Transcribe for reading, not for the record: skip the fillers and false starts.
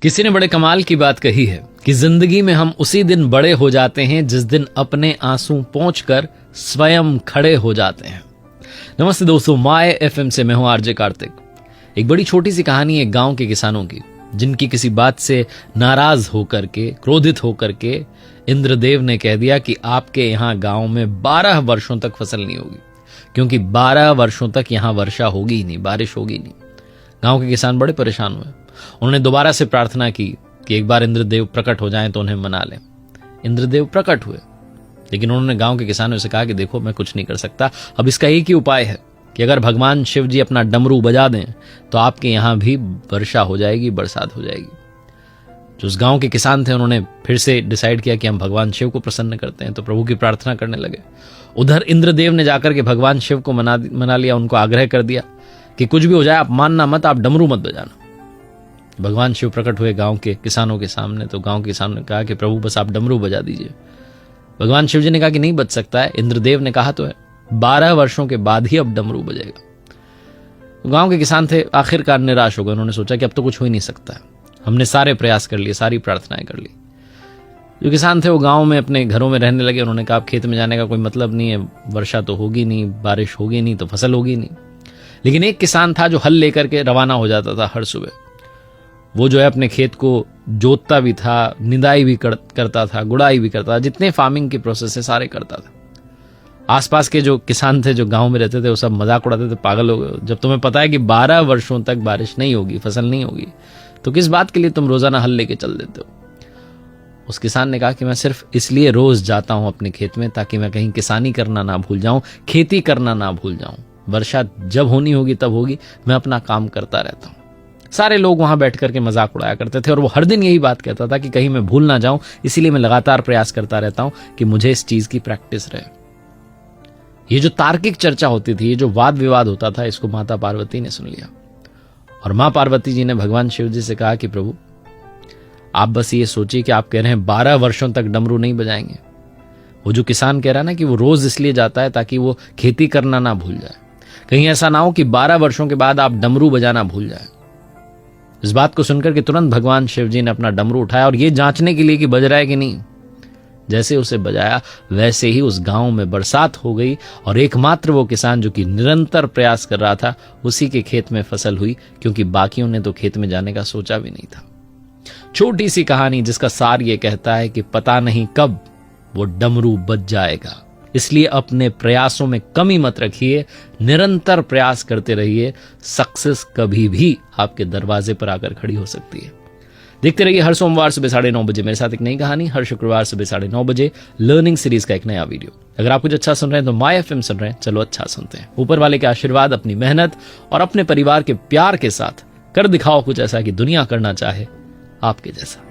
किसी ने बड़े कमाल की बात कही है कि जिंदगी में हम उसी दिन बड़े हो जाते हैं जिस दिन अपने आंसू पोंछकर स्वयं खड़े हो जाते हैं। नमस्ते दोस्तों, माय एफएम से मैं हूं आरजे कार्तिक। एक बड़ी छोटी सी कहानी है गांव के किसानों की, जिनकी किसी बात से नाराज होकर के, क्रोधित होकर के इंद्रदेव ने कह दिया कि आपके यहां गांव में 12 वर्षों तक फसल नहीं होगी, क्योंकि 12 वर्षों तक यहां वर्षा होगी ही नहीं, बारिश होगी नहीं। गांव के किसान बड़े परेशान हुए। उन्होंने दोबारा से प्रार्थना की कि एक बार इंद्रदेव प्रकट हो जाएं तो उन्हें मना लें। इंद्रदेव प्रकट हुए, लेकिन उन्होंने गांव के किसानों से कहा कि देखो, मैं कुछ नहीं कर सकता। अब इसका एक ही उपाय है कि अगर भगवान शिव जी अपना डमरू बजा दें तो आपके यहां भी वर्षा हो जाएगी, बरसात हो जाएगी। जो उस गांव के किसान थे, उन्होंने फिर से डिसाइड किया कि हम भगवान शिव को प्रसन्न करते हैं, तो प्रभु की प्रार्थना करने लगे। उधर इंद्रदेव ने जाकर के भगवान शिव को मना लिया, उनको आग्रह कर दिया कि कुछ भी हो जाए आप मानना मत, आप डमरू मत बजाना। भगवान शिव प्रकट हुए गांव के किसानों के सामने, तो गांव के किसानों ने कहा कि प्रभु बस आप डमरू बजा दीजिए। भगवान शिव जी ने कहा कि नहीं बज सकता है, इंद्रदेव ने कहा तो है 12 वर्षों के बाद ही अब डमरू बजेगा। तो गांव के किसान थे, आखिरकार निराश हो गए। उन्होंने सोचा कि अब तो कुछ हो ही नहीं सकता है, हमने सारे प्रयास कर लिए, सारी प्रार्थनाएं कर ली। जो किसान थे वो गांव में अपने घरों में रहने लगे। उन्होंने कहा अब खेत में जाने का कोई मतलब नहीं है, वर्षा तो होगी नहीं, बारिश होगी नहीं तो फसल होगी नहीं। लेकिन एक किसान था जो हल लेकर के रवाना हो जाता था हर सुबह। वो जो है अपने खेत को जोतता भी था, निदाई भी करता था, गुड़ाई भी करता था, जितने फार्मिंग के प्रोसेस है सारे करता था। आसपास के जो किसान थे जो गांव में रहते थे वो सब मजाक उड़ाते थे, पागल हो गए, जब तुम्हें पता है कि 12 वर्षों तक बारिश नहीं होगी, फसल नहीं होगी, तो किस बात के लिए तुम रोजाना हल लेके चल देते हो। उस किसान ने कहा कि मैं सिर्फ इसलिए रोज जाता हूं अपने खेत में ताकि मैं कहीं किसानी करना ना भूल जाऊं, खेती करना ना भूल जाऊं। वर्षा जब होनी होगी तब होगी, मैं अपना काम करता रहता हूं। सारे लोग वहां बैठ करके मजाक उड़ाया करते थे और वो हर दिन यही बात कहता था कि कहीं मैं भूल ना जाऊं, इसीलिए मैं लगातार प्रयास करता रहता हूं कि मुझे इस चीज की प्रैक्टिस रहे। ये जो तार्किक चर्चा होती थी, ये जो वाद विवाद होता था, इसको माता पार्वती ने सुन लिया और मां पार्वती जी ने भगवान शिव जी से कहा कि प्रभु आप बस ये सोचिए कि आप कह रहे हैं 12 वर्षों तक डमरू नहीं बजाएंगे। वो जो किसान कह रहा है ना कि वो रोज इसलिए जाता है ताकि वो खेती करना ना भूल जाए, कहीं ऐसा ना हो कि 12 वर्षों के बाद आप डमरू बजाना भूल जाए। इस बात को सुनकर के तुरंत भगवान शिव जी ने अपना डमरू उठाया और ये जांचने के लिए कि बज रहा है कि नहीं। जैसे उसे बजाया वैसे ही उस गांव में बरसात हो गई और एकमात्र वो किसान जो कि निरंतर प्रयास कर रहा था, उसी के खेत में फसल हुई, क्योंकि बाकियों ने तो खेत में जाने का सोचा भी नहीं था। छोटी सी कहानी जिसका सार ये कहता है कि पता नहीं कब वो डमरू बज जाएगा, इसलिए अपने प्रयासों में कमी मत रखिए, निरंतर प्रयास करते रहिए। सक्सेस कभी भी आपके दरवाजे पर आकर खड़ी हो सकती है। देखते रहिए हर सोमवार सुबह 9:30 बजे मेरे साथ एक नई कहानी, हर शुक्रवार सुबह 9:30 बजे लर्निंग सीरीज का एक नया वीडियो। अगर आप कुछ अच्छा सुन रहे हैं तो माय एफएम सुन रहे हैं, चलो अच्छा सुनते हैं। ऊपर वाले के आशीर्वाद, अपनी मेहनत और अपने परिवार के प्यार के साथ कर दिखाओ कुछ ऐसा कि दुनिया करना चाहे आपके जैसा।